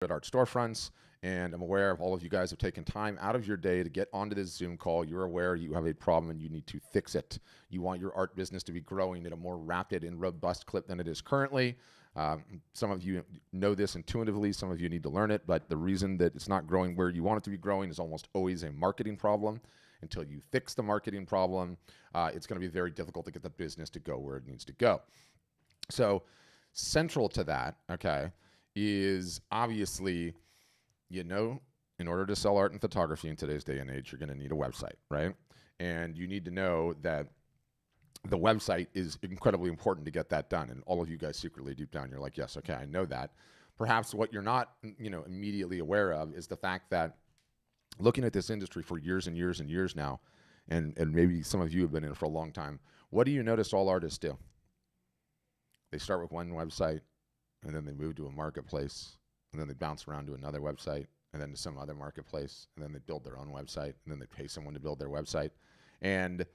at art storefronts, and I'm aware of all of you guys have taken time out of your day to get onto this Zoom call. You're aware you have a problem and you need to fix it. You want your art business to be growing at a more rapid and robust clip than it is currently. Some of you know this intuitively, some of you need to learn it, but the reason that it's not growing where you want it to be growing is almost always a marketing problem. Until you fix the marketing problem, it's going to be very difficult to get the business to go where it needs to go. So central to that, okay, is obviously, in order to sell art and photography in today's day and age, you're going to need a website, right? And you need to know that the website is incredibly important to get that done. And all of you guys secretly deep down, you're like, yes, okay, I know that. Perhaps what you're not, immediately aware of is the fact that looking at this industry for years and years and years now, and maybe some of you have been in it for a long time, what do you notice all artists do? They start with one website, and then they move to a marketplace, and then they bounce around to another website, and then to some other marketplace, and then they build their own website, and then they pay someone to build their website. And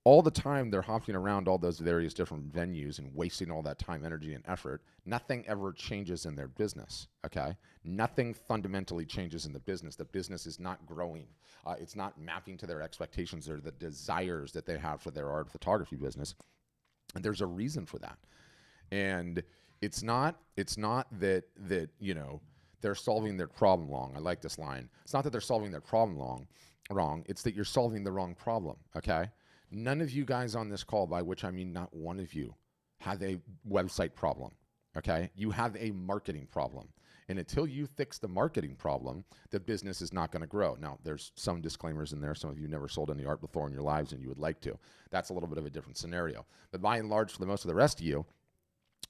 all the time they're hopping around all those various different venues and wasting all that time, energy, and effort. Nothing ever changes in their business, okay? Nothing fundamentally changes in the business. The business is not growing. It's not mapping to their expectations or the desires that they have for their art photography business. And there's a reason for that. And it's not that they're solving their problem wrong. I like this line. It's not that they're solving their problem wrong. It's that you're solving the wrong problem, okay? None of you guys on this call, by which I mean not one of you, have a website problem, okay? You have a marketing problem. And until you fix the marketing problem, the business is not going to grow. Now, there's some disclaimers in there. Some of you never sold any art before in your lives and you would like to. That's a little bit of a different scenario. But by and large, for the most of the rest of you,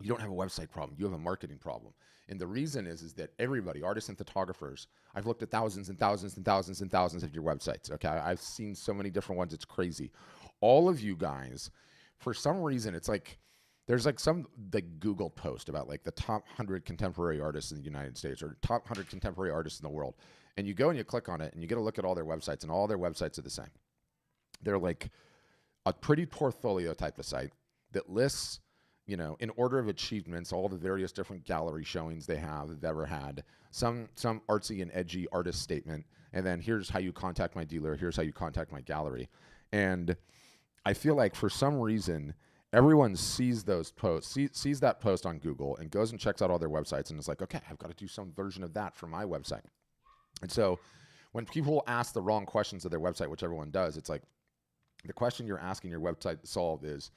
you don't have a website problem. You have a marketing problem. And the reason is that everybody, artists and photographers, I've looked at thousands and thousands and thousands and thousands of your websites, okay? I've seen so many different ones. It's crazy. All of you guys, for some reason, it's like there's like some Google post about like the top 100 contemporary artists in the United States or top 100 contemporary artists in the world. And you go and you click on it and you get a look at all their websites, and all their websites are the same. They're like a pretty portfolio type of site that lists, in order of achievements, all the various different gallery showings they've ever had, some artsy and edgy artist statement, and then here's how you contact my dealer, here's how you contact my gallery. And I feel like for some reason, everyone sees those posts, sees that post on Google and goes and checks out all their websites and is like, okay, I've got to do some version of that for my website. And so when people ask the wrong questions of their website, which everyone does, it's like the question you're asking your website to solve is,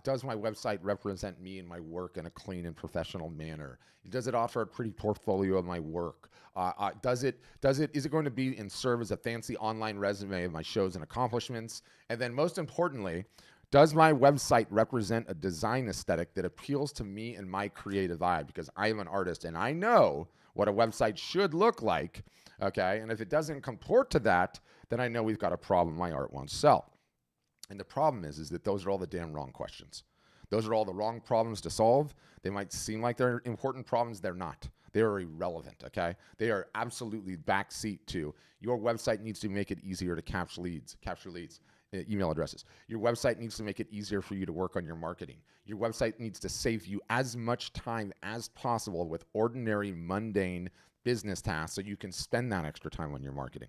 does my website represent me and my work in a clean and professional manner? Does it offer a pretty portfolio of my work? Is it going to be and serve as a fancy online resume of my shows and accomplishments? And then most importantly, does my website represent a design aesthetic that appeals to me and my creative eye? Because I am an artist and I know what a website should look like, okay? And if it doesn't comport to that, then I know we've got a problem. My art won't sell. And the problem is that those are all the damn wrong questions. Those are all the wrong problems to solve. They might seem like they're important problems. They're not. They are irrelevant, okay? They are absolutely backseat to your website needs to make it easier to capture leads, email addresses. Your website needs to make it easier for you to work on your marketing. Your website needs to save you as much time as possible with ordinary, mundane business tasks so you can spend that extra time on your marketing.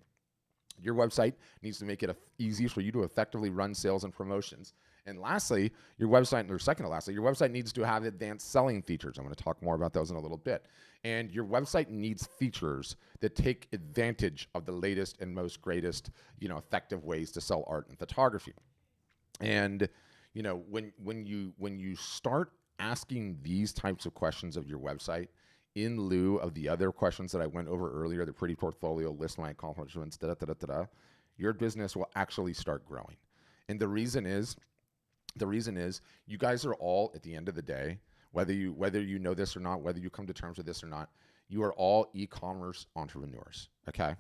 Your website needs to make it easy for you to effectively run sales and promotions. And lastly, your website needs to have advanced selling features. I'm going to talk more about those in a little bit. And your website needs features that take advantage of the latest and most greatest, effective ways to sell art and photography. And, when you start asking these types of questions of your website, in lieu of the other questions that I went over earlier, the pretty portfolio, list my accomplishments, your business will actually start growing. And the reason is you guys are all, at the end of the day, whether you know this or not, whether you come to terms with this or not, you are all e-commerce entrepreneurs, okay?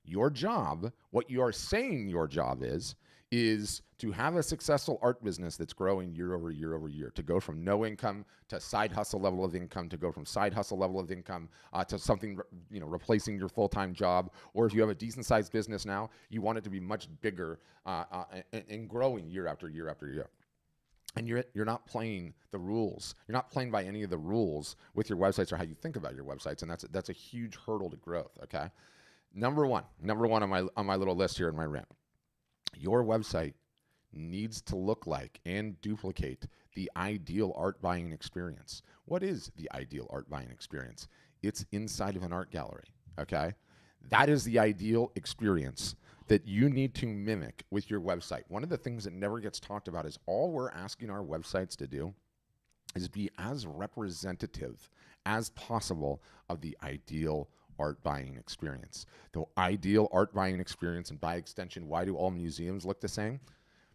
Your job, what you are saying your job is to have a successful art business that's growing year over year over year, to go from no income to side hustle level of income, to go from side hustle level of income to something, replacing your full-time job. Or if you have a decent sized business now, you want it to be much bigger and growing year after year after year. and you're not playing the rules. You're not playing by any of the rules with your websites or how you think about your websites, and that's a huge hurdle to growth. Okay, number one on my little list here in my rant. Your website needs to look like and duplicate the ideal art buying experience. What is the ideal art buying experience? It's inside of an art gallery. Okay, that is the ideal experience that you need to mimic with your website. One of the things that never gets talked about is all we're asking our websites to do is be as representative as possible of the ideal art buying experience. The ideal art buying experience, and by extension, why do all museums look the same?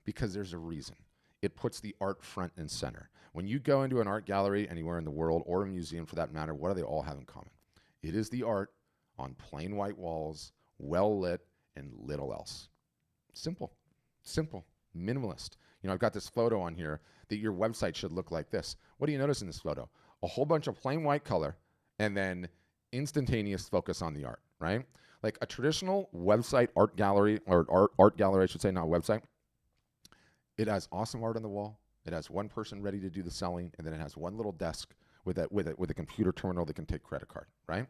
Because there's a reason. It puts the art front and center. When you go into an art gallery anywhere in the world, or a museum for that matter, what do they all have in common? It is the art on plain white walls, well lit, and little else. Simple, minimalist. I've got this photo on here that your website should look like this. What do you notice in this photo? A whole bunch of plain white color and then instantaneous focus on the art, right? Like a traditional website art gallery, or art gallery, I should say, not website. It has awesome art on the wall. It has one person ready to do the selling, and then it has one little desk with a computer terminal that can take credit card, right?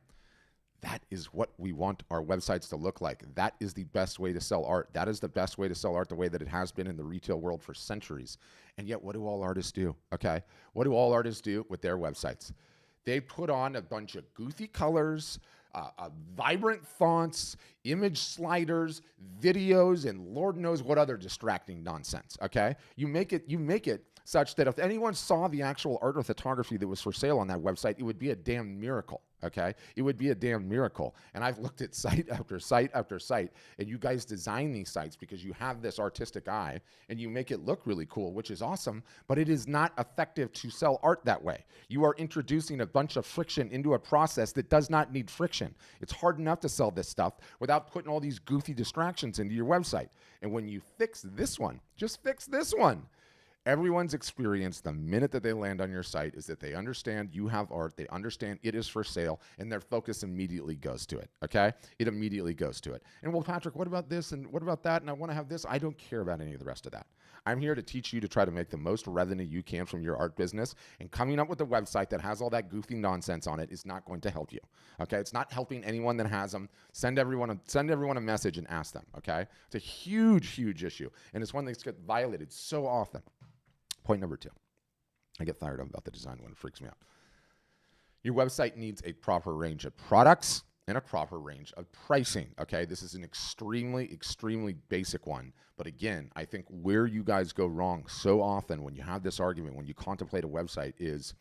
That is what we want our websites to look like. That is the best way to sell art. That is the best way to sell art, the way that it has been in the retail world for centuries. And yet, what do all artists do? Okay, what do all artists do with their websites? They put on a bunch of goofy colors, vibrant fonts, image sliders, videos, and Lord knows what other distracting nonsense. Okay, you make it such that if anyone saw the actual art or photography that was for sale on that website, it would be a damn miracle. Okay, it would be a damn miracle. And I've looked at site after site after site, and you guys design these sites because you have this artistic eye and you make it look really cool, which is awesome, but it is not effective to sell art that way. You are introducing a bunch of friction into a process that does not need friction. It's hard enough to sell this stuff without putting all these goofy distractions into your website. And when you fix this one, just fix this one. Everyone's experience the minute that they land on your site is that they understand you have art, they understand it is for sale, and their focus immediately goes to it, okay? It immediately goes to it. And well, Patrick, what about this and what about that? And I want to have this. I don't care about any of the rest of that. I'm here to teach you to try to make the most revenue you can from your art business, and coming up with a website that has all that goofy nonsense on it is not going to help you, okay? It's not helping anyone that has them. Send everyone a message and ask them, okay? It's a huge, huge issue, and it's one that gets violated so often. Point number 2. I get fired up about the design one. It freaks me out. Your website needs a proper range of products and a proper range of pricing, okay? This is an extremely, extremely basic one. But again, I think where you guys go wrong so often when you have this argument, when you contemplate a website, is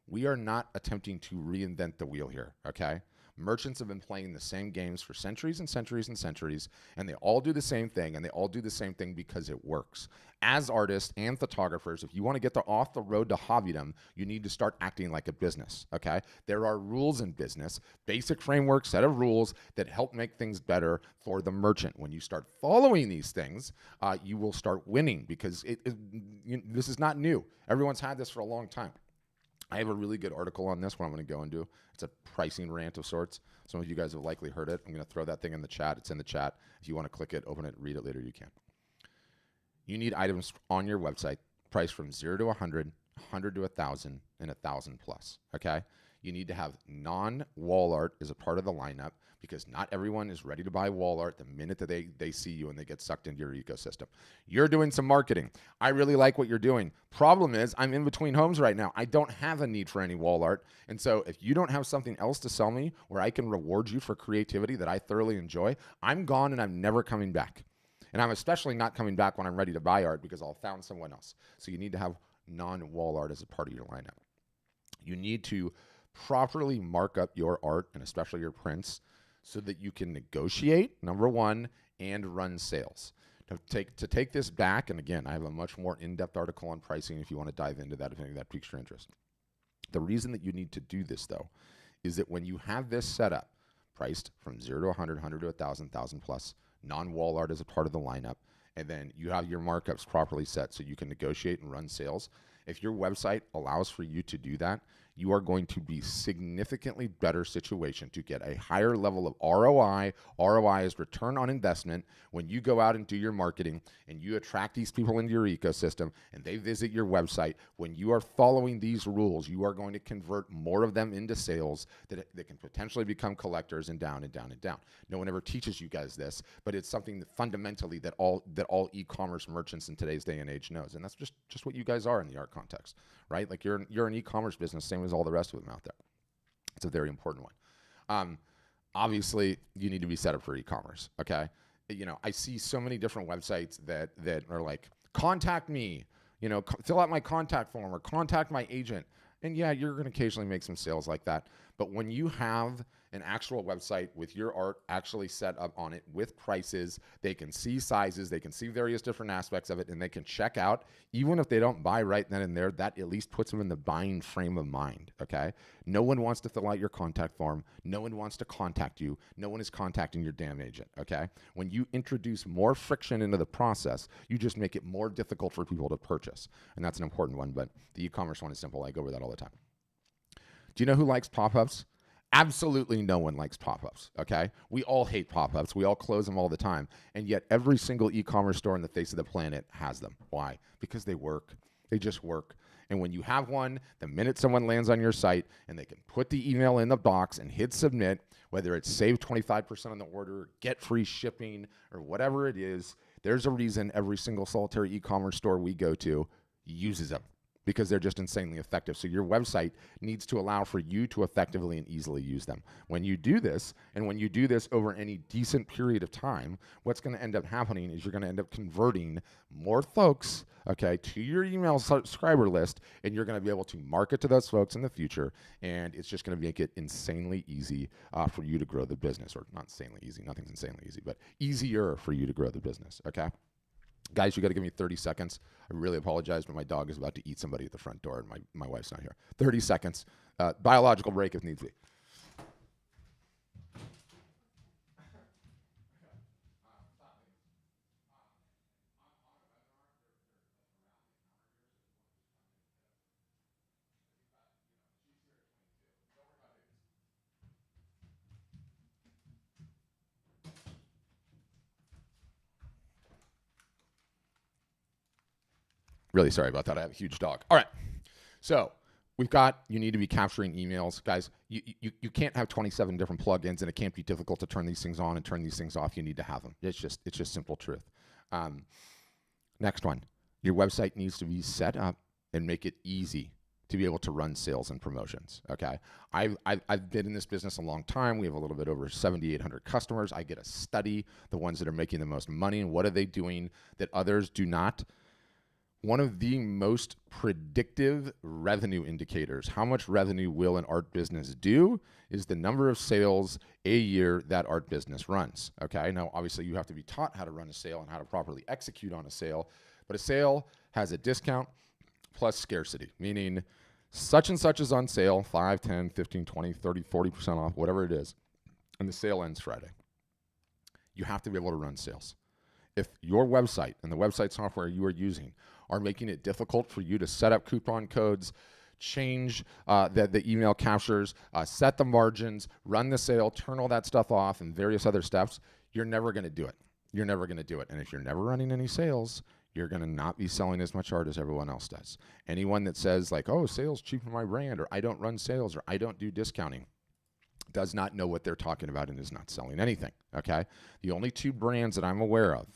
we are not attempting to reinvent the wheel here, okay? Merchants have been playing the same games for centuries and centuries and centuries, and they all do the same thing, and they all do the same thing because it works. As artists and photographers, if you want to get off the road to hobbydom, you need to start acting like a business, okay? There are rules in business, basic framework, set of rules that help make things better for the merchant. When you start following these things, you will start winning, because this is not new. Everyone's had this for a long time. I have a really good article on this, what I'm going to go and do. It's a pricing rant of sorts. Some of you guys have likely heard it. I'm going to throw that thing in the chat. It's in the chat. If you want to click it, open it, read it later, you can. You need items on your website priced from 0 to 100, 100 to 1,000, and 1,000 plus, okay? You need to have non-wall art as a part of the lineup, because not everyone is ready to buy wall art the minute that they see you and they get sucked into your ecosystem. You're doing some marketing. I really like what you're doing. Problem is, I'm in between homes right now. I don't have a need for any wall art. And so if you don't have something else to sell me where I can reward you for creativity that I thoroughly enjoy, I'm gone and I'm never coming back. And I'm especially not coming back when I'm ready to buy art, because I'll found someone else. So you need to have non-wall art as a part of your lineup. You need to properly mark up your art, and especially your prints, so that you can negotiate, number one, and run sales. To take this back, and again, I have a much more in-depth article on pricing if you want to dive into that, if any of that piques your interest. The reason that you need to do this, though, is that when you have this set up, priced from 0 to 100, 100 to 1,000, 1,000 plus, non-wall art as a part of the lineup, and then you have your markups properly set so you can negotiate and run sales. If your website allows for you to do that, you are going to be significantly better situation to get a higher level of ROI. ROI is return on investment. When you go out and do your marketing and you attract these people into your ecosystem and they visit your website, when you are following these rules, you are going to convert more of them into sales that can potentially become collectors, and down and down and down. No one ever teaches you guys this, but it's something that fundamentally that all e-commerce merchants in today's day and age knows. And that's just what you guys are in the art context, right? Like you're an e-commerce business, same as all the rest of them out there. It's a very important one. Obviously, you need to be set up for e-commerce, okay? You know, I see so many different websites that are like, contact me, you know, fill out my contact form or contact my agent. And yeah, you're going to occasionally make some sales like that. But when you have an actual website with your art actually set up on it with prices, they can see sizes, they can see various different aspects of it, and they can check out. Even if they don't buy right then and there, that at least puts them in the buying frame of mind, okay? No one wants to fill out your contact form. No one wants to contact you. No one is contacting your damn agent, okay? When you introduce more friction into the process, you just make it more difficult for people to purchase. And that's an important one, but the e-commerce one is simple. I go over that all the time. Do you know who likes pop-ups? Absolutely no one likes pop-ups, okay? We all hate pop-ups. We all close them all the time. And yet every single e-commerce store on the face of the planet has them. Why? Because they work. They just work. And when you have one, the minute someone lands on your site and they can put the email in the box and hit submit, whether it's save 25% on the order, get free shipping, or whatever it is, there's a reason every single solitary e-commerce store we go to uses them, because they're just insanely effective. So your website needs to allow for you to effectively and easily use them. When you do this, and when you do this over any decent period of time, what's going to end up happening is you're going to end up converting more folks, okay, to your email subscriber list, and you're going to be able to market to those folks in the future, and it's just going to make it insanely easy for you to grow the business. Or not insanely easy, nothing's insanely easy, but easier for you to grow the business, okay? Guys, you got to give me 30 seconds. I really apologize, but my dog is about to eat somebody at the front door, and my wife's not here. 30 seconds. Biological break if needs be. Really sorry about that. I have a huge dog. All right. So we've got, you need to be capturing emails. Guys, you can't have 27 different plugins, and it can't be difficult to turn these things on and turn these things off. You need to have them. It's just simple truth. Next one. Your website needs to be set up and make it easy to be able to run sales and promotions, okay? I've been in this business a long time. We have a little bit over 7,800 customers. I get to study the ones that are making the most money and what are they doing that others do not. One of the most predictive revenue indicators, how much revenue will an art business do, is the number of sales a year that art business runs, okay? Now, obviously, you have to be taught how to run a sale and how to properly execute on a sale, but a sale has a discount plus scarcity, meaning such and such is on sale, 5, 10, 15, 20, 30, 40% off, whatever it is, and the sale ends Friday. You have to be able to run sales. If your website and the website software you are using are making it difficult for you to set up coupon codes, change the email captures, set the margins, run the sale, turn all that stuff off, and various other steps, you're never going to do it. You're never going to do it. And if you're never running any sales, you're going to not be selling as much art as everyone else does. Anyone that says like, oh, sales cheapen my brand, or I don't run sales, or I don't do discounting, does not know what they're talking about and is not selling anything, okay? The only two brands that I'm aware of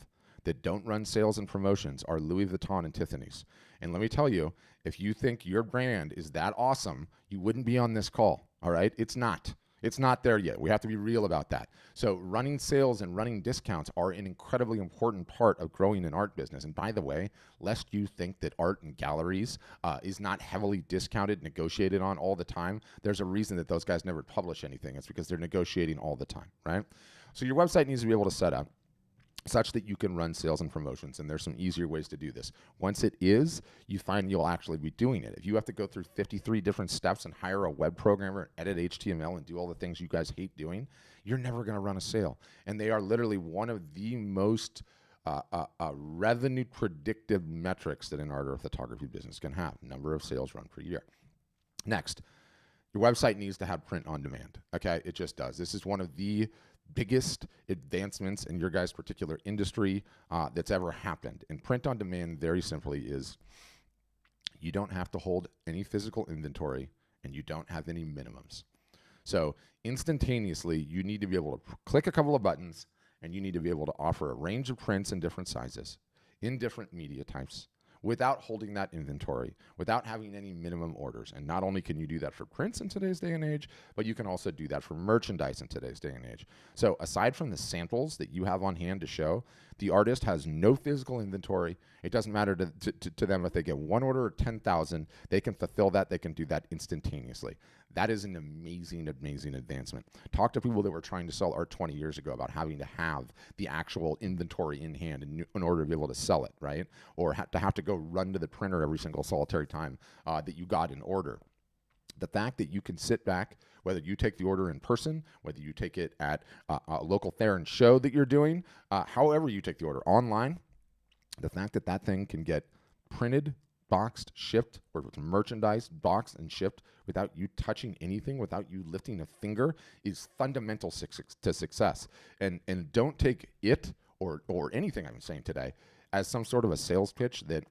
that don't run sales and promotions are Louis Vuitton and Tiffany's. And let me tell you, if you think your brand is that awesome, you wouldn't be on this call, all right? It's not. It's not there yet. We have to be real about that. So running sales and running discounts are an incredibly important part of growing an art business. And by the way, lest you think that art and galleries is not heavily discounted, negotiated on all the time, there's a reason that those guys never publish anything. It's because they're negotiating all the time, right? So your website needs to be able to set up such that you can run sales and promotions, and there's some easier ways to do this. Once it is, you find you'll actually be doing it. If you have to go through 53 different steps and hire a web programmer, edit HTML, and do all the things you guys hate doing, you're never going to run a sale. And they are literally one of the most revenue predictive metrics that an art or photography business can have, number of sales run per year. Next, Your website needs to have print on demand. Okay, it just does. This is one of the biggest advancements in your guys' particular industry that's ever happened. And print on demand, very simply, is you don't have to hold any physical inventory and you don't have any minimums. So instantaneously, you need to be able to click a couple of buttons and you need to be able to offer a range of prints in different sizes, in different media types, without holding that inventory, without having any minimum orders. And not only can you do that for prints in today's day and age, but you can also do that for merchandise in today's day and age. So aside from the samples that you have on hand to show, the artist has no physical inventory. It doesn't matter to them if they get one order or 10,000, they can fulfill that. They can do that instantaneously. That is an amazing, amazing advancement. Talk to people that were trying to sell art 20 years ago about having to have the actual inventory in hand in order to be able to sell it, right? Or to have to go run to the printer every single solitary time that you got an order. The fact that you can sit back, whether you take the order in person, whether you take it at a local fair and show that you're doing, however you take the order online, the fact that that thing can get printed, boxed, shipped, or with merchandise boxed and shipped without you touching anything, without you lifting a finger, is fundamental to success. And don't take it or anything I'm saying today as some sort of a sales pitch that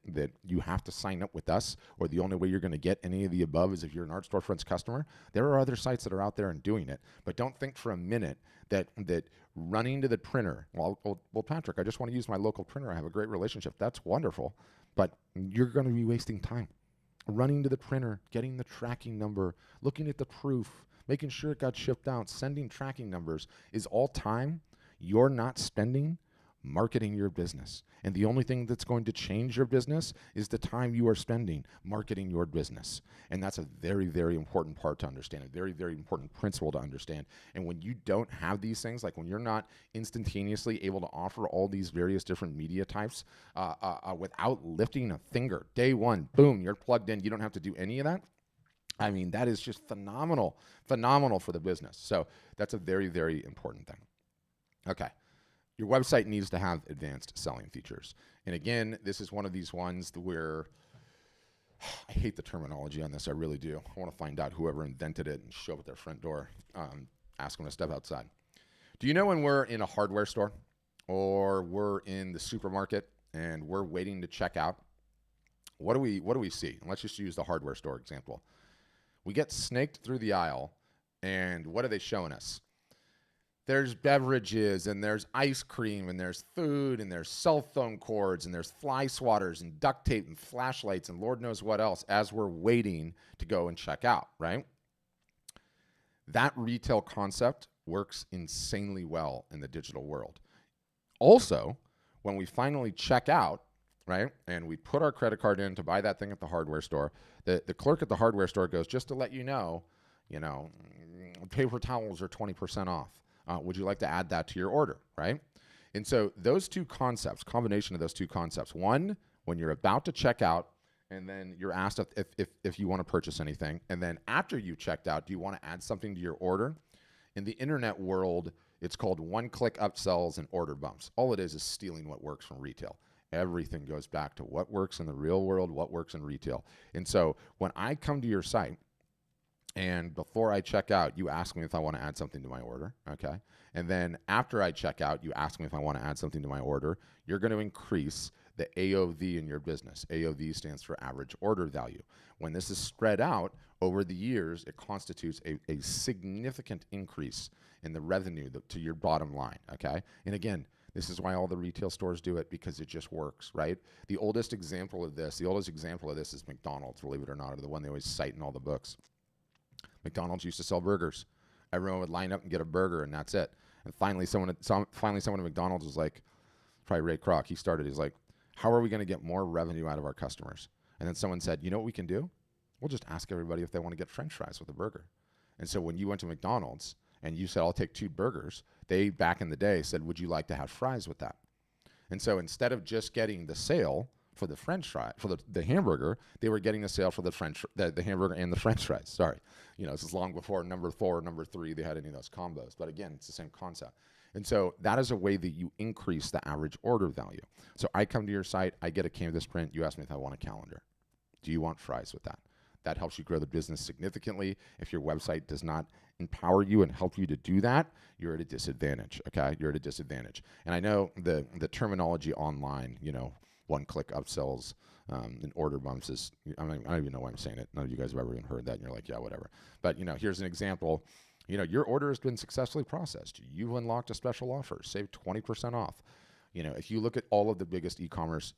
you have to sign up with us, or the only way you're going to get any of the above is if you're an Art Storefront's customer. There are other sites that are out there and doing it, but don't think for a minute that running to the printer, well, Patrick, I just want to use my local printer. I have a great relationship. That's wonderful, but you're going to be wasting time. Running to the printer, getting the tracking number, looking at the proof, making sure it got shipped out, sending tracking numbers is all time you're not spending marketing your business. And the only thing that's going to change your business is the time you are spending marketing your business. And that's a very, very important part to understand, a very, very important principle to understand. And when you don't have these things, like when you're not instantaneously able to offer all these various different media types without lifting a finger, day one, boom, you're plugged in. You don't have to do any of that. I mean, that is just phenomenal for the business. So that's a very, very important thing. Okay. Your website needs to have advanced selling features. And again, this is one of these ones where I hate the terminology on this. I really do. I want to find out whoever invented it and show up at their front door, ask them to step outside. Do you know when we're in a hardware store or we're in the supermarket and we're waiting to check out? What do we see? And let's just use the hardware store example. We get snaked through the aisle, and what are they showing us? There's beverages, and there's ice cream, and there's food, and there's cell phone cords, and there's fly swatters, and duct tape, and flashlights, and Lord knows what else as we're waiting to go and check out, right? That retail concept works insanely well in the digital world. Also, when we finally check out, right, and we put our credit card in to buy that thing at the hardware store, the clerk at the hardware store goes, just to let you know, paper towels are 20% off. Would you like to add that to your order, right? And so those two concepts, combination of those two concepts, one, when you're about to check out, and then you're asked if you want to purchase anything, and then after you checked out, do you want to add something to your order? In the internet world, it's called one-click upsells and order bumps. All it is stealing what works from retail. Everything goes back to what works in the real world, what works in retail. And so when I come to your site, and before I check out, you ask me if I want to add something to my order, okay? And then after I check out, you ask me if I want to add something to my order. You're going to increase the AOV in your business. AOV stands for average order value. When this is spread out over the years, it constitutes a significant increase in the revenue to your bottom line, okay? And again, this is why all the retail stores do it, because it just works, right? The oldest example of this is McDonald's, believe it or not, or the one they always cite in all the books. McDonald's used to sell burgers. Everyone would line up and get a burger, and that's it. And finally, someone at McDonald's was like, probably Ray Kroc, he's like, how are we going to get more revenue out of our customers? And then someone said, you know what we can do? We'll just ask everybody if they want to get French fries with a burger. And so when you went to McDonald's and you said, I'll take 2 burgers, they, back in the day, said, would you like to have fries with that? And so instead of just getting the sale for the French fry, for the hamburger, they were getting a sale for the hamburger and the French fries. Sorry. This is long before number 4 or number 3, they had any of those combos. But again, it's the same concept. And so that is a way that you increase the average order value. So I come to your site, I get a canvas print, you ask me if I want a calendar. Do you want fries with that? that helps you grow the business significantly. If your website does not empower you and help you to do that, you're at a disadvantage, okay? You're at a disadvantage. And I know the terminology online, one-click upsells and order bumps is, I don't even know why I'm saying it. None of you guys have ever even heard that, and you're like, yeah, whatever. But, here's an example. Your order has been successfully processed. You've unlocked a special offer, saved 20% off. If you look at all of the biggest e-commerce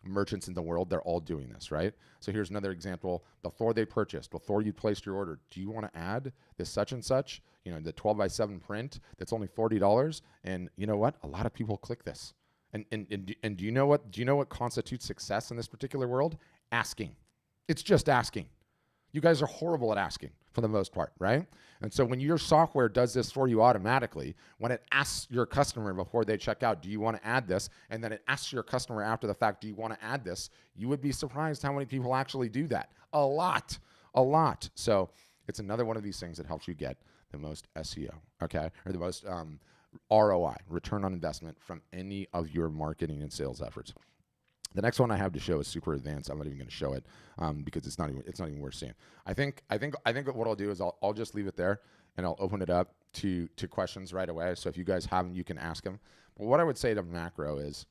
merchants in the world, they're all doing this, right? So here's another example. Before they purchased, before you placed your order, do you want to add this such and such, the 12x7 print that's only $40? And you know what? A lot of people click this. And do you know what constitutes success in this particular world? Asking. It's just asking. You guys are horrible at asking for the most part, right? And so when your software does this for you automatically, when it asks your customer before they check out, do you want to add this? And then it asks your customer after the fact, do you want to add this? You would be surprised how many people actually do that. A lot. So it's another one of these things that helps you get the most SEO, okay? Or the most ROI, return on investment, from any of your marketing and sales efforts. The next one I have to show is super advanced. I'm not even going to show it because it's not even worth seeing. I think what I'll do is I'll just leave it there and I'll open it up to questions right away. So if you guys have them, you can ask them. But what I would say to macro is,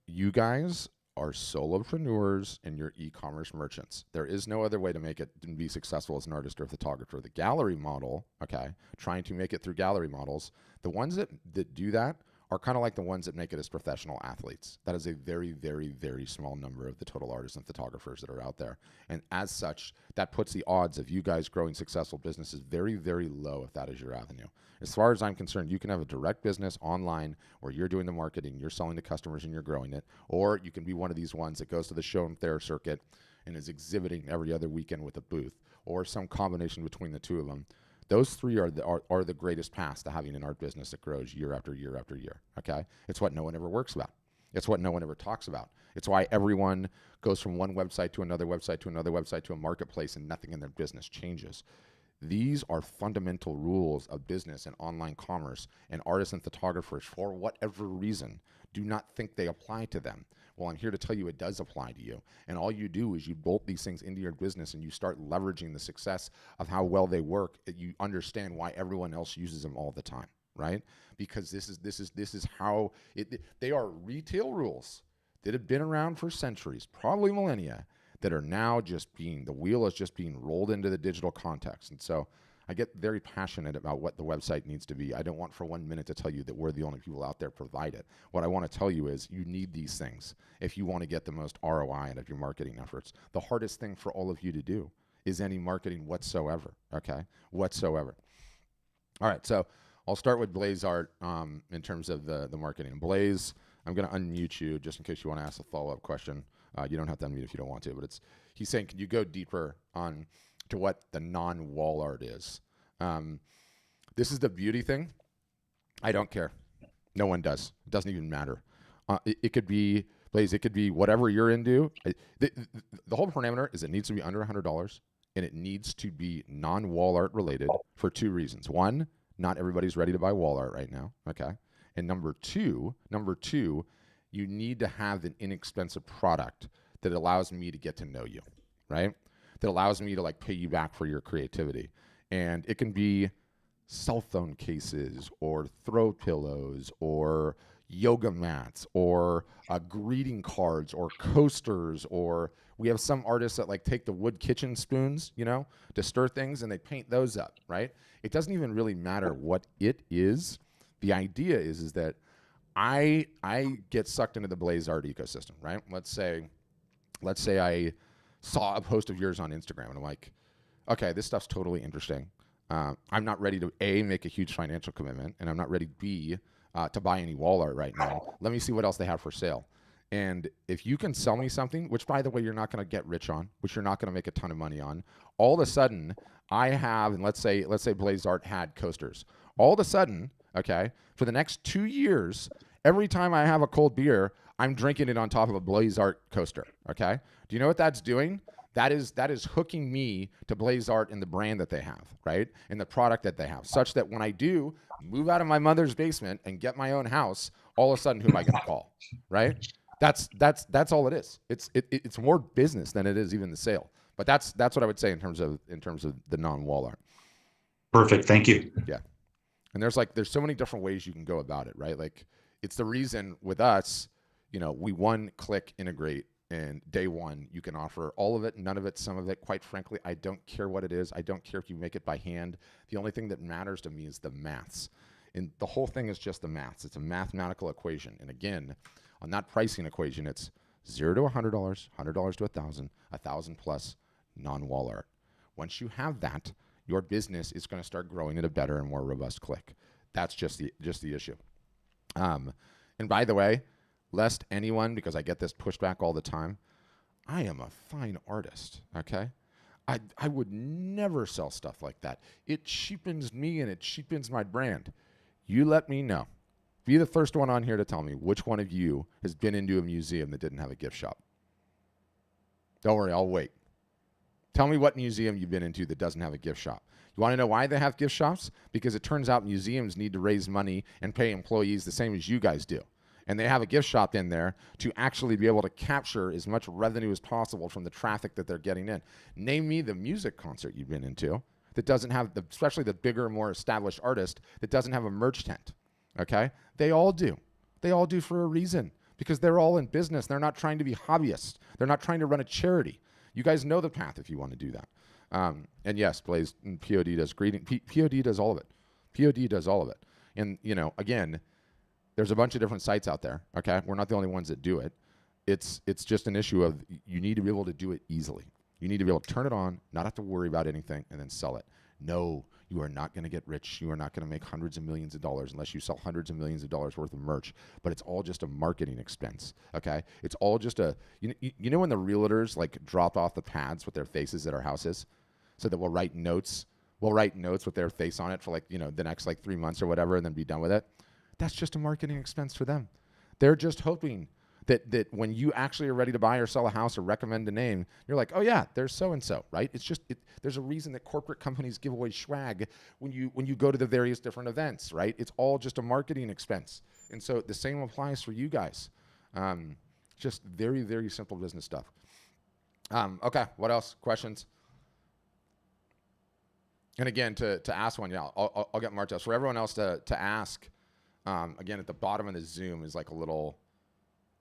you guys are solopreneurs and you're e-commerce merchants. There is no other way to make it and be successful as an artist or a photographer. The gallery model, okay, trying to make it through gallery models, the ones that do that are kind of like the ones that make it as professional athletes. That is a very, very, very small number of the total artists and photographers that are out there. And as such, that puts the odds of you guys growing successful businesses very, very low if that is your avenue. As far as I'm concerned, you can have a direct business online where you're doing the marketing, you're selling to customers and you're growing it, or you can be one of these ones that goes to the show and fair circuit and is exhibiting every other weekend with a booth, or some combination between the two of them. Those three are the greatest paths to having an art business that grows year after year after year, okay? It's what no one ever works about. It's what no one ever talks about. It's why everyone goes from one website to another website to another website to a marketplace and nothing in their business changes. These are fundamental rules of business and online commerce, and artists and photographers, for whatever reason, do not think they apply to them. Well, I'm here to tell you it does apply to you. And all you do is you bolt these things into your business and you start leveraging the success of how well they work. You understand why everyone else uses them all the time, right? Because this is how they are retail rules that have been around for centuries, probably millennia, that are now the wheel is just being rolled into the digital context. And so I get very passionate about what the website needs to be. I don't want for 1 minute to tell you that we're the only people out there provide it. What I want to tell you is you need these things if you want to get the most ROI out of your marketing efforts. The hardest thing for all of you to do is any marketing whatsoever, okay? Whatsoever. All right, so I'll start with Blaze Art in terms of the marketing. Blaze, I'm going to unmute you just in case you want to ask a follow-up question. You don't have to unmute if you don't want to, but he's saying, can you go deeper on to what the non-wall art is? This is the beauty thing. I don't care. No one does. It doesn't even matter. It could be, Blaze, it could be whatever you're into. The whole parameter is it needs to be under $100 and it needs to be non-wall art related for two reasons. One, not everybody's ready to buy wall art right now, okay? And number two, you need to have an inexpensive product that allows me to get to know you, right? That allows me to pay you back for your creativity. And it can be cell phone cases or throw pillows or yoga mats or greeting cards or coasters, or we have some artists that take the wood kitchen spoons, to stir things, and they paint those up, right? It doesn't even really matter what it is. The idea is that I get sucked into the Blaze Art ecosystem, right? Let's say I saw a post of yours on Instagram and I'm like, okay, this stuff's totally interesting. I'm not ready to A, make a huge financial commitment, and I'm not ready B, to buy any wall art right now. Let me see what else they have for sale. And if you can sell me something, which by the way, you're not going to get rich on, which you're not going to make a ton of money on, all of a sudden I have, and let's say Blaze Art had coasters. All of a sudden, okay, for the next 2 years, every time I have a cold beer, I'm drinking it on top of a Blaze Art coaster, okay? Do you know what that's doing? That is hooking me to Blaze Art and the brand that they have, right? And the product that they have, such that when I do move out of my mother's basement and get my own house, all of a sudden, who am I going to call, right? That's all it is. It's more business than it is even the sale. But that's what I would say in terms of the non-wall art. Perfect. Thank you. Yeah. And there's so many different ways you can go about it, right? Like, it's the reason with us, we one-click integrate, and day one you can offer all of it, none of it, some of it. Quite frankly, I don't care what it is. I don't care if you make it by hand. The only thing that matters to me is the maths. And the whole thing is just the maths. It's a mathematical equation. And again, on that pricing equation, it's $0 to $100, $100 to $1,000, $1,000 plus non-wall art. Once you have that, your business is going to start growing at a better and more robust click. That's just the issue. And by the way, lest anyone, because I get this pushback all the time, I am a fine artist, okay? I would never sell stuff like that. It cheapens me and it cheapens my brand. You let me know. Be the first one on here to tell me which one of you has been into a museum that didn't have a gift shop. Don't worry, I'll wait. Tell me what museum you've been into that doesn't have a gift shop. You want to know why they have gift shops? Because it turns out museums need to raise money and pay employees the same as you guys do. And they have a gift shop in there to actually be able to capture as much revenue as possible from the traffic that they're getting in. Name me the music concert you've been into that doesn't have, especially the bigger, more established artist, that doesn't have a merch tent, okay? They all do. They all do for a reason, because they're all in business. They're not trying to be hobbyists. They're not trying to run a charity. You guys know the path if you want to do that. And yes, Blaze, POD does greeting. POD does all of it. POD does all of it. And, again, there's a bunch of different sites out there, okay? We're not the only ones that do it. It's just an issue of you need to be able to do it easily. You need to be able to turn it on, not have to worry about anything, and then sell it. No, you are not going to get rich. You are not going to make hundreds of millions of dollars unless you sell hundreds of millions of dollars worth of merch. But it's all just a marketing expense, okay? It's all just you know when the realtors drop off the pads with their faces at our houses, so that we'll write notes with their face on it for the next 3 months or whatever, and then be done with it. That's just a marketing expense for them. They're just hoping that when you actually are ready to buy or sell a house or recommend a name, you're like, oh yeah, there's so-and-so, right? It's just, there's a reason that corporate companies give away swag when you go to the various different events, right? It's all just a marketing expense. And so the same applies for you guys. Just very, very simple business stuff. Okay, what else? Questions? And again, to ask one, yeah, I'll get Martos. For everyone else to ask, again, at the bottom of the Zoom is a little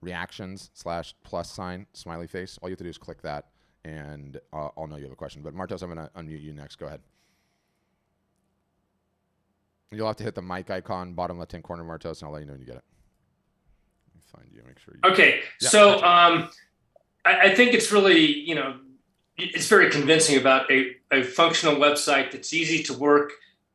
reactions / + smiley face. All you have to do is click that, and I'll know you have a question. But Martos, I'm going to unmute you next. Go ahead. You'll have to hit the mic icon, bottom left-hand corner, Martos, and I'll let you know when you get it. Let me find you. Make sure you. Okay. Yeah, so I think it's really, it's very convincing about a functional website that's easy to work,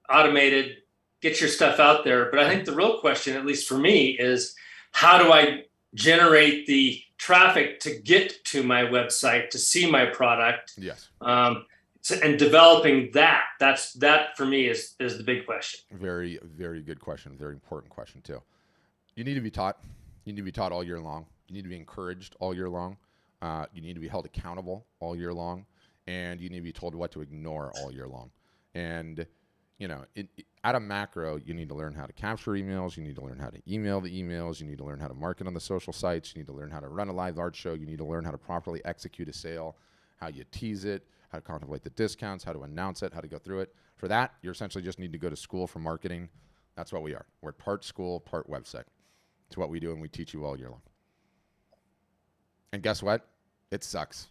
automated, get your stuff out there. But I think the real question, at least for me, is how do I generate the traffic to get to my website to see my product? Yes. And developing that for me is the big question. Very, very good question. Very important question too. You need to be taught. You need to be taught all year long. You need to be encouraged all year long. You need to be held accountable all year long, and you need to be told what to ignore all year long. And at a macro, you need to learn how to capture emails. You need to learn how to email the emails. You need to learn how to market on the social sites. You need to learn how to run a live art show. You need to learn how to properly execute a sale, how you tease it, how to contemplate the discounts, how to announce it, how to go through it. For that, you essentially just need to go to school for marketing. That's what we are. We're part school, part website. It's what we do, and we teach you all year long. And guess what? It sucks.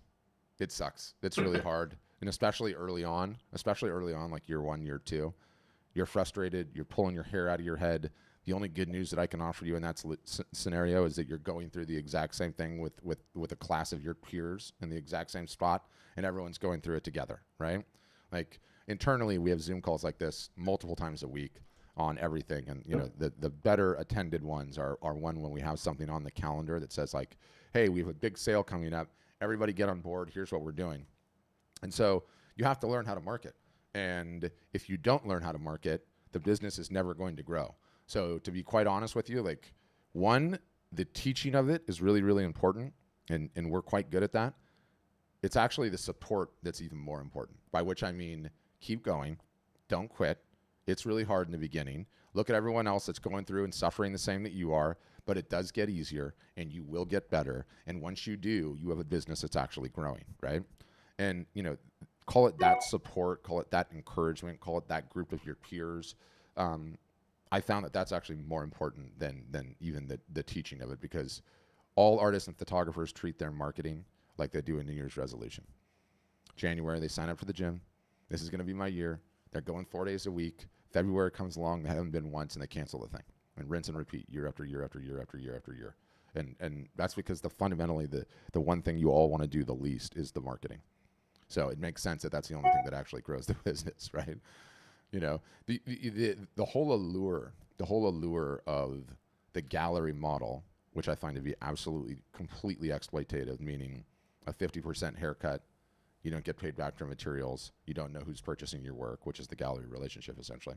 It sucks. It's really hard. And especially early on, like year 1, year 2, you're frustrated. You're pulling your hair out of your head. The only good news that I can offer you in that scenario is that you're going through the exact same thing with a class of your peers in the exact same spot, and everyone's going through it together, right? Like internally, we have Zoom calls like this multiple times a week on everything. And the better attended ones are one when we have something on the calendar that says like, hey, we have a big sale coming up. Everybody get on board. Here's what we're doing. And so you have to learn how to market. And if you don't learn how to market, the business is never going to grow. So to be quite honest with you, one, the teaching of it is really, really important. And we're quite good at that. It's actually the support that's even more important, by which I mean keep going, don't quit, It's really hard in the beginning. Look at everyone else that's going through and suffering the same that you are, but it does get easier and you will get better. And once you do, you have a business that's actually growing, right? And, you know, call it that support, call it that encouragement, call it that group of your peers. I found that that's actually more important than even the teaching of it, because all artists and photographers treat their marketing like they do a New Year's resolution. January, they sign up for the gym. This is going to be my year. They're going 4 days a week. February comes along, they haven't been once, and they cancel the thing and rinse and repeat year after year after year after year after year. And that's because fundamentally the one thing you all want to do the least is the marketing. So it makes sense that that's the only thing that actually grows the business, right? You know, the whole allure of the gallery model, which I find to be absolutely completely exploitative, meaning a 50% haircut, you don't get paid back for materials, you don't know who's purchasing your work, which is the gallery relationship essentially.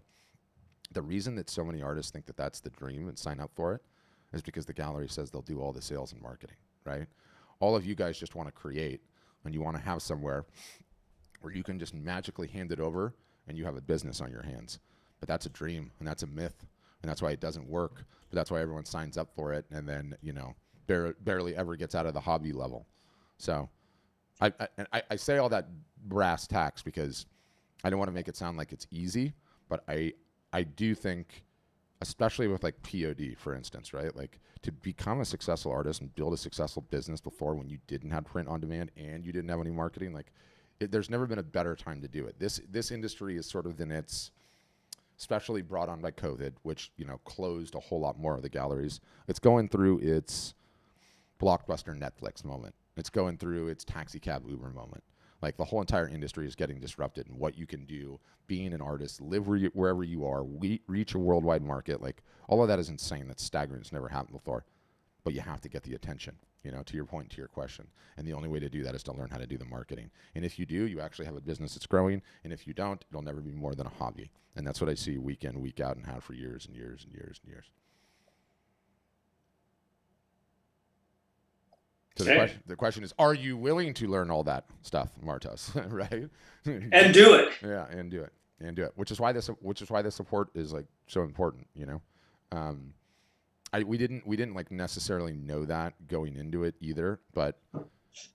The reason that so many artists think that that's the dream and sign up for it is because the gallery says they'll do all the sales and marketing, right? All of you guys just want to create, and you want to have somewhere where you can just magically hand it over and you have a business on your hands. But that's a dream, and that's a myth, and that's why it doesn't work. But that's why everyone signs up for it and then, you know, barely ever gets out of the hobby level. So I say all that brass tacks because I don't want to make it sound like it's easy, but I do think, especially with like POD, for instance, right? Like to become a successful artist and build a successful business before, when you didn't have print on demand and you didn't have any marketing, like there's never been a better time to do it. This industry is sort of in its, especially brought on by COVID, which, you know, closed a whole lot more of the galleries. It's going through its Blockbuster Netflix moment. It's going through its taxi cab Uber moment. Like the whole entire industry is getting disrupted, and what you can do being an artist, live wherever you are, reach a worldwide market. Like all of that is insane. That's staggering. It's never happened before, but you have to get the attention, you know, to your point, to your question. And the only way to do that is to learn how to do the marketing. And if you do, you actually have a business that's growing. And if you don't, it'll never be more than a hobby. And that's what I see week in, week out, and have for years and years and years and years. So the question is, are you willing to learn all that stuff, Martos? Right? And do it. Yeah, and do it. Which is why this support is like so important. You know, we didn't like necessarily know that going into it either, but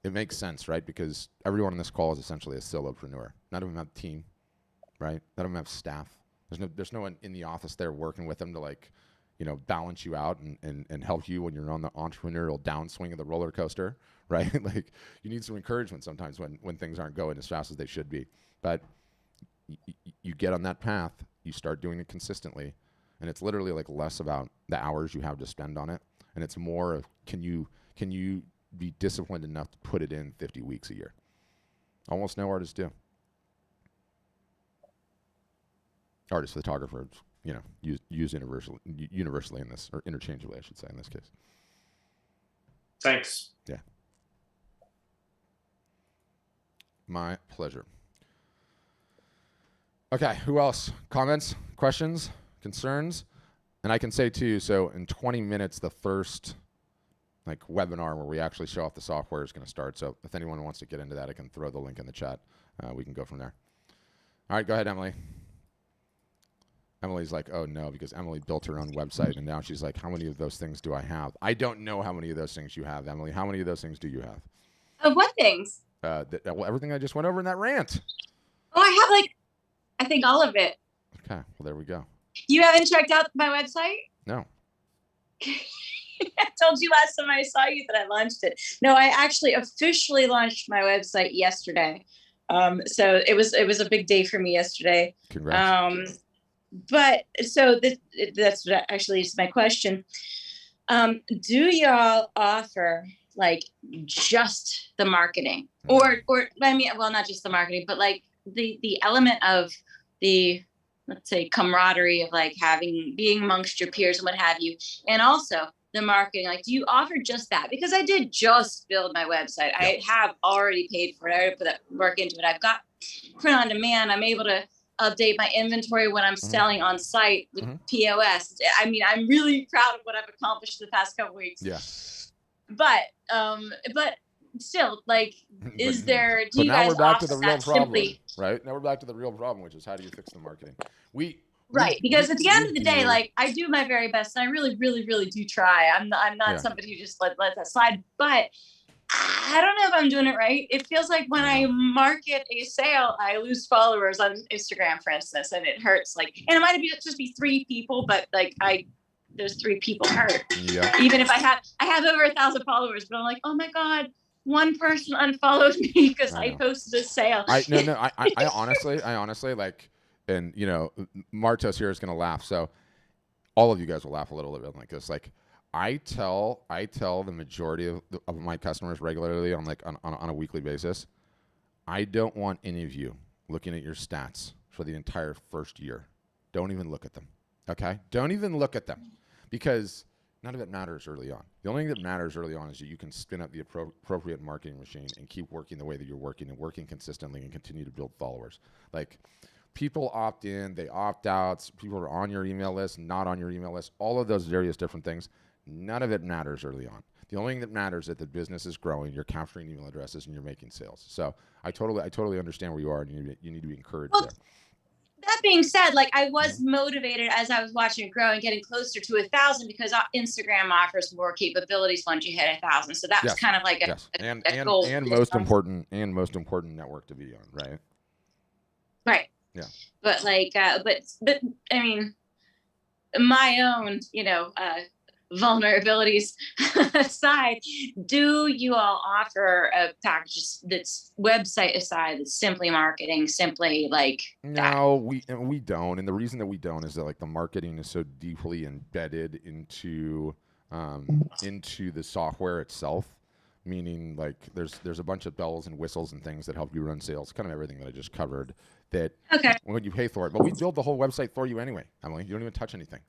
it makes sense, right? Because everyone on this call is essentially a solopreneur. None of them have a team, right? None of them have staff. There's no one in the office there working with them to like, you know, balance you out and help you when you're on the entrepreneurial downswing of the roller coaster, right? Like you need some encouragement sometimes when things aren't going as fast as they should be. But you get on that path, you start doing it consistently, and it's literally like less about the hours you have to spend on it, and it's more of can you be disciplined enough to put it in 50 weeks a year. Almost no artists do. Artists, photographers, you know, use universally in this, or interchangeably, I should say, in this case. Thanks. Yeah. My pleasure. Okay, who else? Comments, questions, concerns? And I can say too, so in 20 minutes, the first like webinar where we actually show off the software is going to start. So if anyone wants to get into that, I can throw the link in the chat. We can go from there. All right, go ahead, Emily. Emily's like, oh no, because Emily built her own website, and now she's like, how many of those things do I have? I don't know how many of those things you have, Emily. How many of those things do you have? Of what things? Well, everything I just went over in that rant. Oh, I have I think all of it. Okay, well, there we go. You haven't checked out my website? No. I told you last time I saw you that I launched it. No, I actually officially launched my website yesterday. So it was a big day for me yesterday. Congrats. But so that's what actually is my question. Do y'all offer like just the marketing, or I mean, well, not just the marketing, but like the element of the, let's say, camaraderie of like being amongst your peers and what have you, and also the marketing? Like, do you offer just that? Because I did just build my website. I have already paid for it. I already put that work into it. I've got print on demand. I'm able to update my inventory when I'm selling on site with POS. I mean, I'm really proud of what I've accomplished the past couple weeks. Yeah. But still, like, do you guys we're back to the real problem, simply? right? Now we're back to the real problem, which is how do you fix the marketing? Right, because at the end of the day, like I do my very best, and I really, really, really do try. I'm not somebody who just let that slide, but I don't know if I'm doing it right. It feels like when I market a sale, I lose followers on Instagram, for instance, and it hurts. Like, and it might just be 3 people, but like there's 3 people hurt. Yeah. Even if I have over 1,000 followers, but I'm like, oh my God, one person unfollowed me because I posted a sale. I honestly like, and you know, Martos here is gonna laugh. So all of you guys will laugh a little bit like this. Like, I tell the majority of my customers regularly on a weekly basis, I don't want any of you looking at your stats for the entire first year. Don't even look at them. Okay? Don't even look at them, because none of it matters early on. The only thing that matters early on is that you can spin up the appropriate marketing machine and keep working the way that you're working and working consistently and continue to build followers. Like, people opt in, they opt out, people are on your email list, not on your email list, all of those various different things. None of it matters early on. The only thing that matters is that the business is growing, you're capturing email addresses, and you're making sales. So I totally understand where you are, and you need to be encouraged there. That being said, like I was motivated as I was watching it grow and getting closer to 1,000 because Instagram offers more capabilities once you hit 1,000. So that was kind of like a goal. And most important network to be on, right? Right. Yeah. But like, but I mean, my own, vulnerabilities aside, do you all offer a package that's website aside, that's simply marketing, simply like no, we don't. And the reason that we don't is that like the marketing is so deeply embedded into the software itself, meaning like there's a bunch of bells and whistles and things that help you run sales, kind of everything that I just covered, that when you pay for it. But we build the whole website for you anyway, Emily. You don't even touch anything.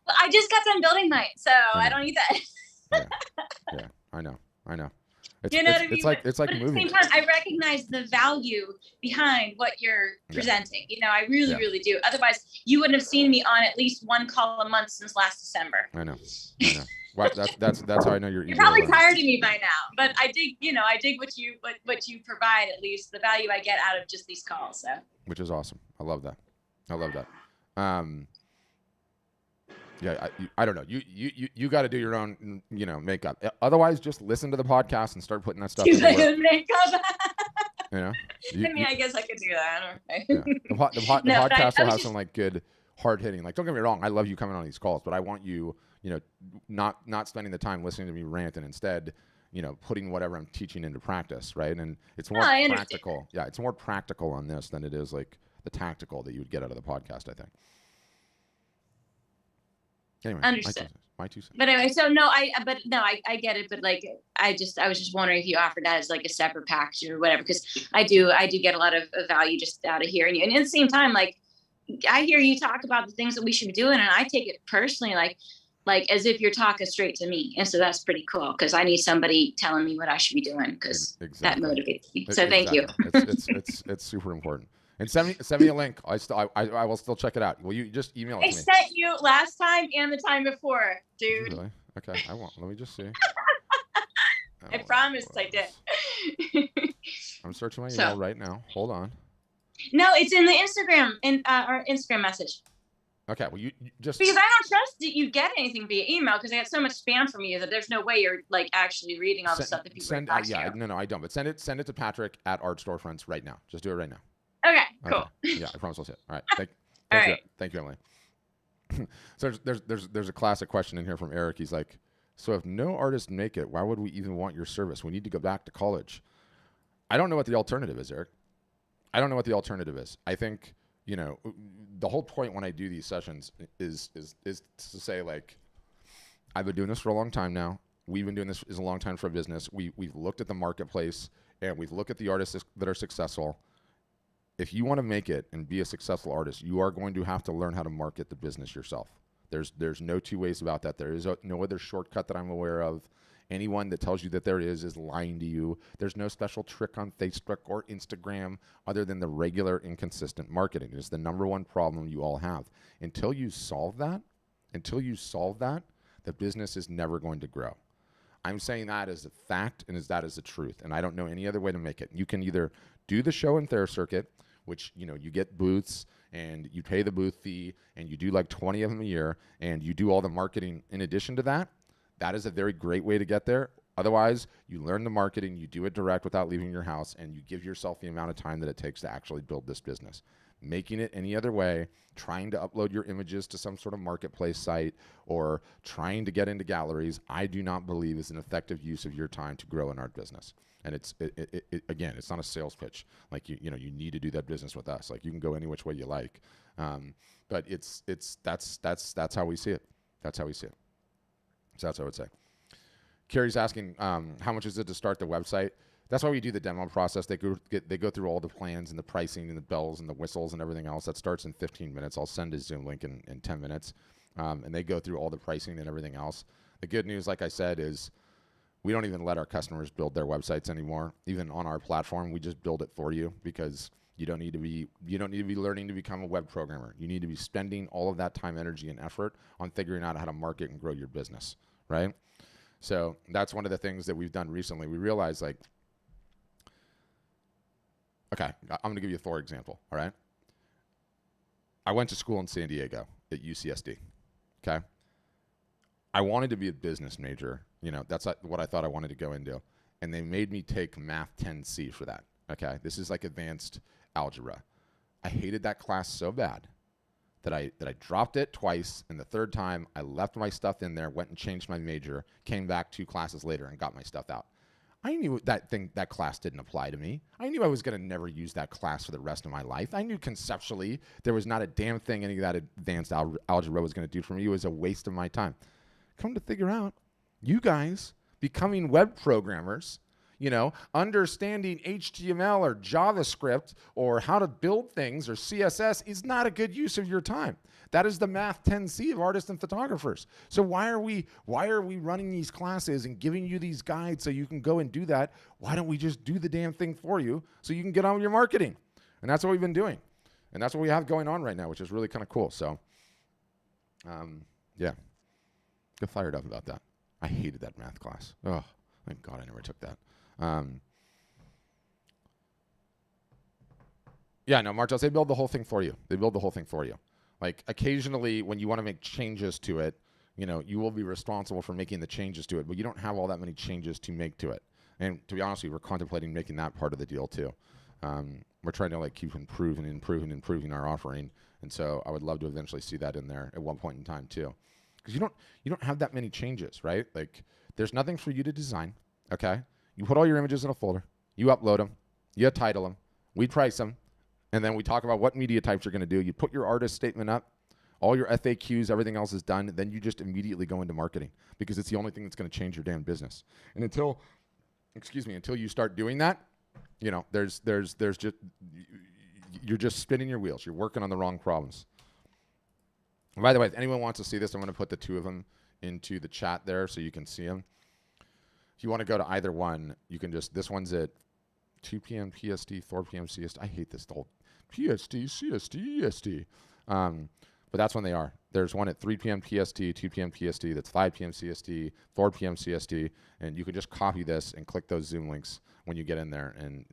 Well, I just got done building mine, so I don't need that. yeah, I know. You know what I mean? It's like moving. At the same time, I recognize the value behind what you're presenting. I really, really do. Otherwise, you wouldn't have seen me on at least one call a month since last December. I know. Well, that's how I know you're probably tired of me by now, but I dig what you provide, at least the value I get out of just these calls. So, which is awesome. I love that. Yeah, I don't know. You got to do your own, makeup. Otherwise, just listen to the podcast and start putting that stuff. Makeup. I guess I could do that. Yeah. The podcast will have some like good, hard hitting. Like, don't get me wrong, I love you coming on these calls, but I want you, not spending the time listening to me rant and instead, putting whatever I'm teaching into practice, right? And it's more practical. Yeah, it's more practical on this than it is like the tactical that you would get out of the podcast, I think. Anyway, understood. My two cents. But anyway, so I get it. But like, I was just wondering if you offered that as like a separate package or whatever, because I do get a lot of value just out of hearing you. And at the same time, like, I hear you talk about the things that we should be doing, and I take it personally, like as if you're talking straight to me. And so that's pretty cool, because I need somebody telling me what I should be doing, because that motivates me. So thank you. It's super important. And send me a link. I will still check it out. Will you just email it to me? I sent you last time and the time before, dude. Really? Okay, I won't. Let me just see. I promised I did. I'm searching my email right now. Hold on. No, it's in the Instagram, our Instagram message. Okay, well, you just... Because I don't trust that you get anything via email, because I get so much spam from you that there's no way you're like actually reading all the stuff that people are asking. No, I don't. But send it to Patrick at Art Storefronts right now. Just do it right now. Okay, cool. Yeah, I promise I'll see it. All right. Thank you, Emily. So there's a classic question in here from Eric. He's like, so if no artists make it, why would we even want your service? We need to go back to college. I don't know what the alternative is, Eric. I don't know what the alternative is. I think, the whole point when I do these sessions is to say, like, I've been doing this for a long time now. We've been doing this a long time for a business. We've looked at the marketplace, and we've looked at the artists that are successful. If you want to make it and be a successful artist, you are going to have to learn how to market the business yourself. There's no two ways about that. There is no other shortcut that I'm aware of. Anyone that tells you that there is lying to you. There's no special trick on Facebook or Instagram other than the regular inconsistent marketing. It's the number one problem you all have. Until you solve that, the business is never going to grow. I'm saying that as a fact and that as the truth. And I don't know any other way to make it. You can either do the show and fair circuit, which, you get booths and you pay the booth fee and you do like 20 of them a year and you do all the marketing in addition to that, that is a very great way to get there. Otherwise, you learn the marketing, you do it direct without leaving your house, and you give yourself the amount of time that it takes to actually build this business. Making it any other way, trying to upload your images to some sort of marketplace site or trying to get into galleries, I do not believe is an effective use of your time to grow an art business. And again, it's not a sales pitch. Like you need to do that business with us. Like you can go any which way you like, but that's how we see it. That's how we see it. So that's what I would say. Carrie's asking, how much is it to start the website? That's why we do the demo process. They go through all the plans and the pricing and the bells and the whistles and everything else. That starts in 15 minutes. I'll send a Zoom link in 10 minutes. And they go through all the pricing and everything else. The good news, like I said, is we don't even let our customers build their websites anymore. Even on our platform, we just build it for you because you don't need to be learning to become a web programmer. You need to be spending all of that time, energy, and effort on figuring out how to market and grow your business, right? So that's one of the things that we've done recently. We realized, like, okay, I'm going to give you a for example, all right? I went to school in San Diego at UCSD, okay? I wanted to be a business major. That's what I thought I wanted to go into. And they made me take Math 10C for that, okay? This is like advanced algebra. I hated that class so bad that I dropped it twice, and the third time I left my stuff in there, went and changed my major, came back 2 classes later and got my stuff out. I knew that class didn't apply to me. I knew I was going to never use that class for the rest of my life. I knew conceptually there was not a damn thing any of that advanced algebra was going to do for me. It was a waste of my time. Come to figure out, you guys becoming web programmers, understanding HTML or JavaScript or how to build things or CSS is not a good use of your time. That is the Math 10C of artists and photographers. So why are we running these classes and giving you these guides so you can go and do that? Why don't we just do the damn thing for you so you can get on with your marketing? And that's what we've been doing. And that's what we have going on right now, which is really kind of cool. So, yeah, get fired up about that. I hated that math class. Oh, thank God I never took that. Yeah, no, Martels, they build the whole thing for you. They build the whole thing for you. Like occasionally when you want to make changes to it, you will be responsible for making the changes to it, but you don't have all that many changes to make to it. And to be honest with you, we're contemplating making that part of the deal too. We're trying to keep improving our offering. And so I would love to eventually see that in there at one point in time too. Because you don't have that many changes, right? Like there's nothing for you to design, okay? You put all your images in a folder, you upload them, you title them, we price them, and then we talk about what media types you're going to do. You put your artist statement up, all your FAQs, everything else is done, then you just immediately go into marketing because it's the only thing that's going to change your damn business. And until you start doing that, there's just you're just spinning your wheels. You're working on the wrong problems. And by the way, if anyone wants to see this, I'm going to put the 2 of them into the chat there so you can see them. If you want to go to either one, you can this one's at 2 p.m. PST, 4 p.m. CST. I hate this whole PST, CST, EST. But that's when they are. There's one at 3 p.m. PST, 2 p.m. PST. That's 5 p.m. CST, 4 p.m. CST. And you can just copy this and click those Zoom links when you get in there. And,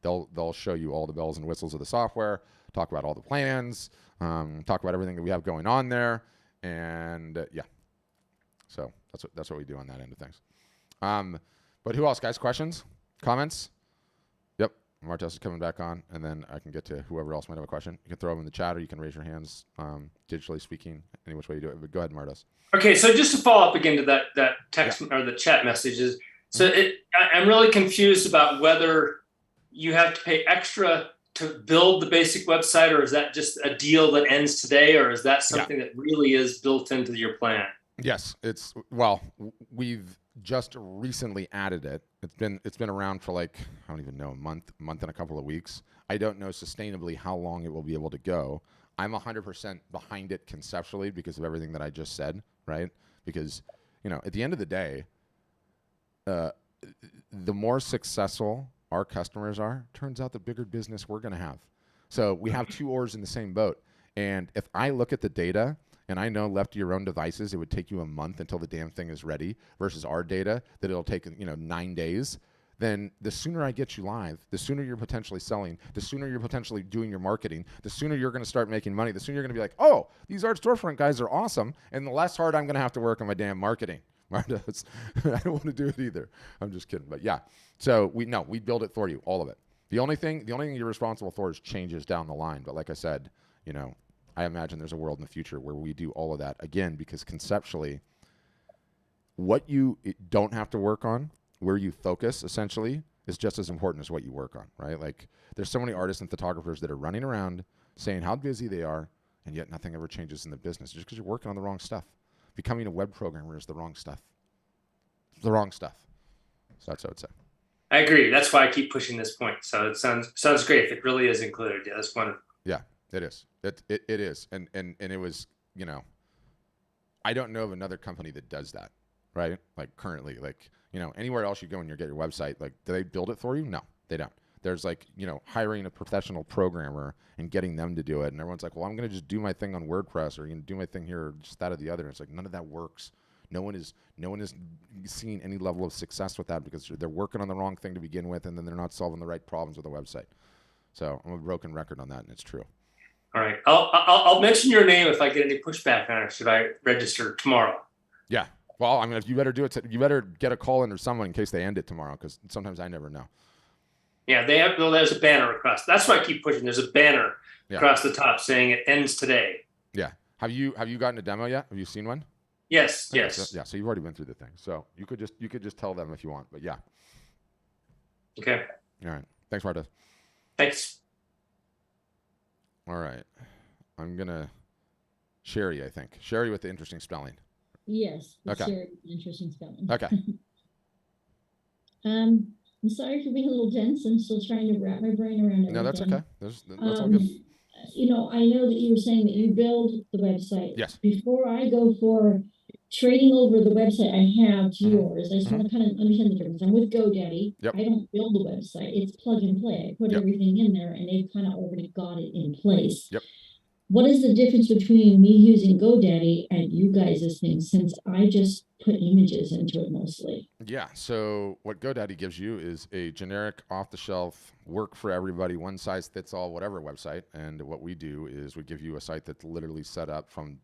they'll show you all the bells and whistles of the software, talk about all the plans, talk about everything that we have going on there. And, yeah. So that's what we do on that end of things. But who else, guys? Questions? Comments? Yep. Martez is coming back on, and then I can get to whoever else might have a question. You can throw them in the chat, or you can raise your hands, digitally speaking, any which way you do it. But go ahead, Martez. Okay, so just to follow up again to that text or the chat messages. So I'm really confused about whether you have to pay extra to build the basic website, or is that just a deal that ends today, or is that something that really is built into your plan? Yes, we've just recently added it. It's been around for I don't even know, a month and a couple of weeks. I don't know sustainably how long it will be able to go. I'm 100% behind it conceptually because of everything that I just said, right? Because, at the end of the day, the more successful our customers are, turns out the bigger business we're going to have. So we have 2 oars in the same boat. And if I look at the data, and I know left to your own devices, it would take you a month until the damn thing is ready versus our data that it'll take, 9 days. then the sooner I get you live, the sooner you're potentially selling, the sooner you're potentially doing your marketing, the sooner you're going to start making money, the sooner you're going to be like, oh, these art storefront guys are awesome, and the less hard I'm going to have to work on my damn marketing. I don't want to do it either. I'm just kidding. But yeah, so we build it for you, all of it. The only thing you're responsible for is changes down the line. But like I said, I imagine there's a world in the future where we do all of that again, because conceptually, what you don't have to work on, where you focus essentially, is just as important as what you work on, right? Like there's so many artists and photographers that are running around saying how busy they are, and yet nothing ever changes in the business just because you're working on the wrong stuff. Becoming a web programmer is the wrong stuff. It's the wrong stuff. So that's what I would say. I agree. That's why I keep pushing this point. So it sounds great if it really is included. Yeah, that's wonderful. Yeah, it is. It is. And it was, I don't know of another company that does that, right? Like currently, like, anywhere else you go and you get your website, like, do they build it for you? No, they don't. There's like, hiring a professional programmer and getting them to do it. And everyone's like, well, I'm going to just do my thing on WordPress, or do my thing here, or just that or the other. And it's like, none of that works. No one is seeing any level of success with that because they're working on the wrong thing to begin with, and then they're not solving the right problems with the website. So I'm a broken record on that, and it's true. All right. I'll mention your name if I get any pushback on it. Should I register tomorrow? Yeah. Well, I mean, if you better do it, you better get a call in or someone in case they end it tomorrow, because sometimes I never know. Yeah, there's a banner across. That's why I keep pushing. There's a banner across the top saying it ends today. Yeah. Have you gotten a demo yet? Have you seen one? Yes. Okay, yes. So you've already been through the thing. So you could just tell them if you want. But yeah. Okay. All right. Thanks, Marta. Thanks. All right. I'm gonna Sherry, I think. Sherry with the interesting spelling. Yes. Okay. Sherry with the interesting spelling. Okay. I'm sorry for being a little dense. I'm still trying to wrap my brain around everything. No, that's okay. That's all good. I know that you were saying that you build the website. Yes. Before I go for trading over the website I have to yours, I just want to kind of understand the difference. I'm with GoDaddy. Yep. I don't build the website. It's plug and play. I put everything in there, and they've kind of already got it in place. Yep. What is the difference between me using GoDaddy and you guys' thing, since I just put images into it mostly? Yeah. So what GoDaddy gives you is a generic, off-the-shelf, work for everybody, one size fits all, whatever website. And what we do is we give you a site that's literally set up from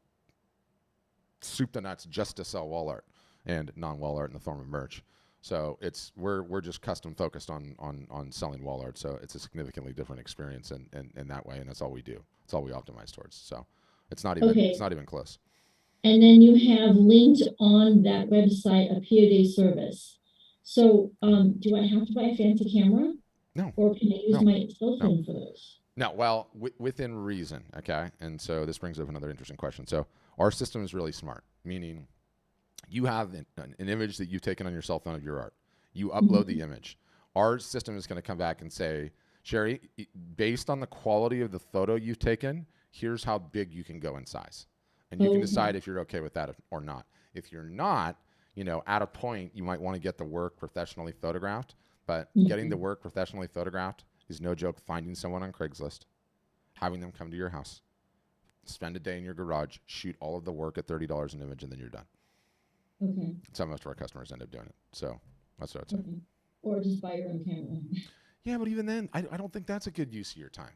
soup to nuts just to sell wall art and non-wall art in the form of merch. So we're just custom focused on selling wall art. So it's a significantly different experience in that way, and that's all we do. It's all we optimize towards. So it's not even close. And then you have linked on that website a POD service. So do I have to buy a fancy camera? No. Or can I use my cell phone for those? No, well, within reason, okay? And so this brings up another interesting question. So our system is really smart, meaning you have an image that you've taken on your cell phone of your art. You upload the image. Our system is going to come back and say, Sherry, based on the quality of the photo you've taken, here's how big you can go in size. And you can decide if you're okay with that or not. If you're not, at a point, you might want to get the work professionally photographed. But getting the work professionally photographed is no joke. Finding someone on Craigslist, having them come to your house, spend a day in your garage, shoot all of the work at $30 an image, and then you're done. Okay. That's how most of our customers end up doing it. So that's what I'd say. Okay. Or just buy your own camera. Yeah, but even then, I don't think that's a good use of your time,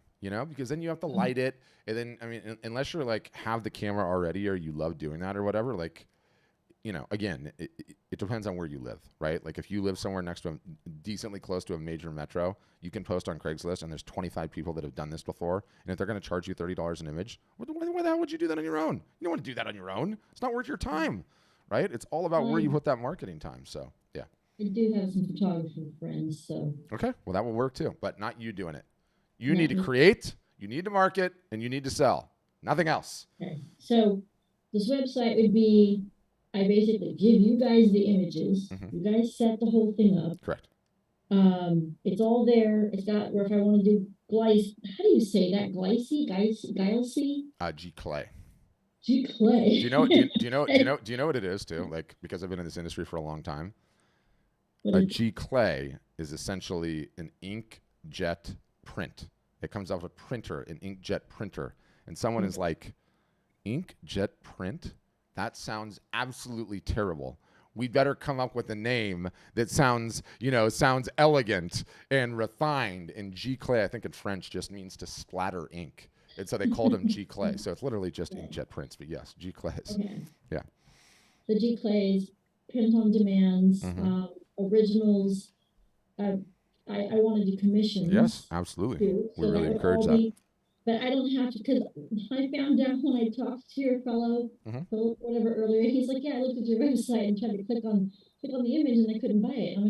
because then you have to light it. And then, I mean, unless you're like have the camera already or you love doing that or whatever, like, again, it depends on where you live, right? Like if you live somewhere next to decently close to a major metro, you can post on Craigslist and there's 25 people that have done this before. And if they're going to charge you $30 an image, why the hell would you do that on your own? You don't want to do that on your own. It's not worth your time, right? It's all about where you put that marketing time. So, yeah. I do have some photographer friends, so. Okay, well, that will work too, but not you doing it. You need to create, you need to market, and you need to sell. Nothing else. Okay. So this website would be, I basically give you guys the images. You guys set the whole thing up. Correct. It's all there. It's got where if I want to do how do you say that? Glycine? G Clay. G Clay. Do you know what it is too? Like, because I've been in this industry for a long time. A G Clay is essentially an inkjet print. It comes off a printer, an inkjet printer. And someone is like, inkjet print? That sounds absolutely terrible. we better come up with a name that sounds elegant and refined. And G-Clay, I think in French, just means to splatter ink. And so they called him G-Clay. So it's literally just inkjet prints, but yes, G-Clays. Okay. Yeah. The G-Clays, print on demands, originals. I want to do commissions. Yes, absolutely. Too, so we really would encourage all that. be- but I don't have to, because I found out when I talked to your fellow, Philip, whatever, earlier, he's like, yeah, I looked at your website and tried to click on the image and I couldn't buy it. I'm like,